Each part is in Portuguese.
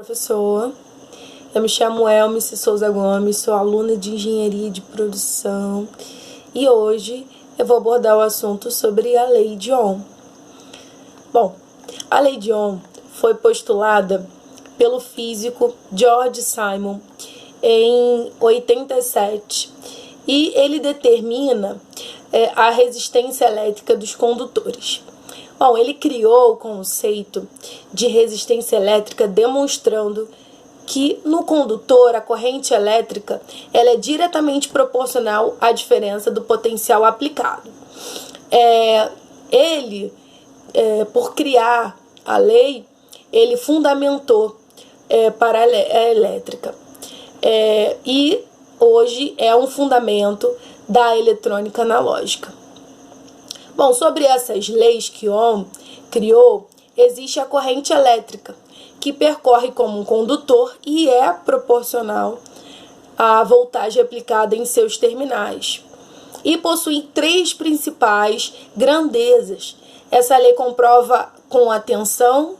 Professor, eu me chamo Elmice Souza Gomes, sou aluna de Engenharia de Produção e hoje eu vou abordar o assunto sobre a Lei de Ohm. Bom, a Lei de Ohm foi postulada pelo físico George Simon em 87 e ele determina a resistência elétrica dos condutores. Bom, ele criou o conceito de resistência elétrica demonstrando que no condutor a corrente elétrica ela é diretamente proporcional à diferença do potencial aplicado. Por criar a lei, ele fundamentou para a elétrica e hoje é um fundamento da eletrônica analógica. Bom, sobre essas leis que Ohm criou, existe a corrente elétrica, que percorre como um condutor e é proporcional à voltagem aplicada em seus terminais. E possui três principais grandezas. Essa lei comprova com a tensão,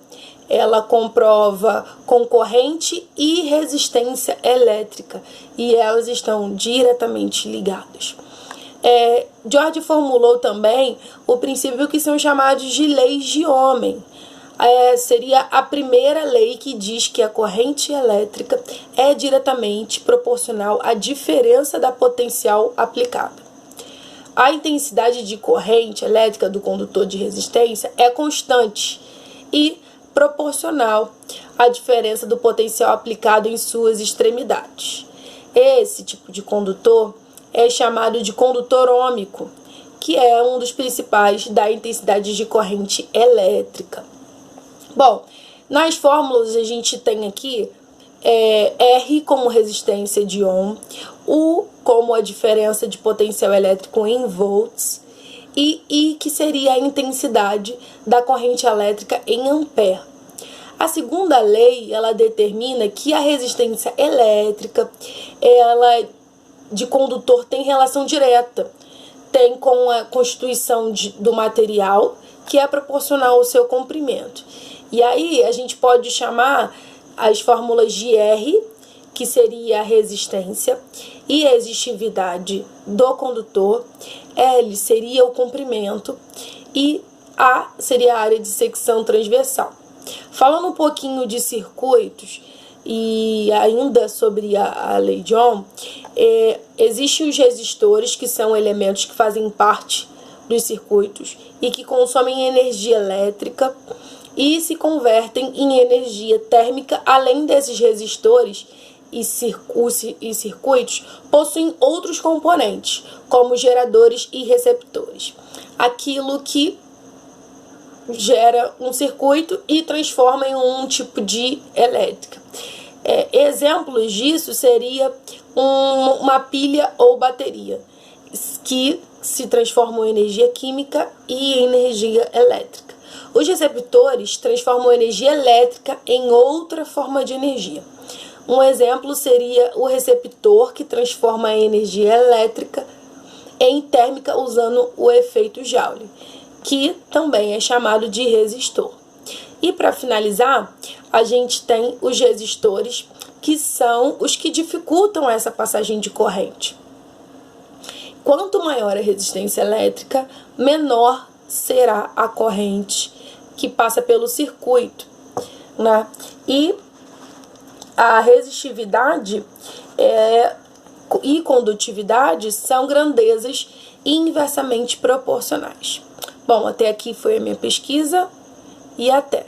ela comprova com corrente e resistência elétrica, e elas estão diretamente ligadas. George formulou também o princípio que são chamados de leis de Ohm. Seria a primeira lei que diz que a corrente elétrica é diretamente proporcional à diferença da potencial aplicada. A intensidade de corrente elétrica do condutor de resistência é constante e proporcional à diferença do potencial aplicado em suas extremidades. Esse tipo de condutor é chamado de condutor ohmico, que é um dos principais da intensidade de corrente elétrica. Bom, nas fórmulas a gente tem aqui R como resistência de Ohm, U como a diferença de potencial elétrico em volts e I que seria a intensidade da corrente elétrica em ampere. A segunda lei, ela determina que a resistência elétrica, de condutor tem relação direta, tem com a constituição do material, que é proporcional ao seu comprimento. E aí a gente pode chamar as fórmulas de R, que seria a resistência, e a resistividade do condutor, L seria o comprimento e A seria a área de secção transversal. Falando um pouquinho de circuitos e ainda sobre a lei de Ohm, existem os resistores, que são elementos que fazem parte dos circuitos e que consomem energia elétrica e se convertem em energia térmica. Além desses resistores e circuitos, possuem outros componentes, como geradores e receptores. Aquilo que gera um circuito e transforma em um tipo de elétrica. Exemplos disso seria uma pilha ou bateria, que se transformam em energia química e energia elétrica. Os receptores transformam energia elétrica em outra forma de energia. Um exemplo seria o receptor, que transforma a energia elétrica em térmica usando o efeito Joule, que também é chamado de resistor. E para finalizar, a gente tem os resistores, que são os que dificultam essa passagem de corrente. Quanto maior a resistência elétrica, menor será a corrente que passa pelo circuito, né? E a resistividade e condutividade são grandezas inversamente proporcionais. Bom, até aqui foi a minha pesquisa e até!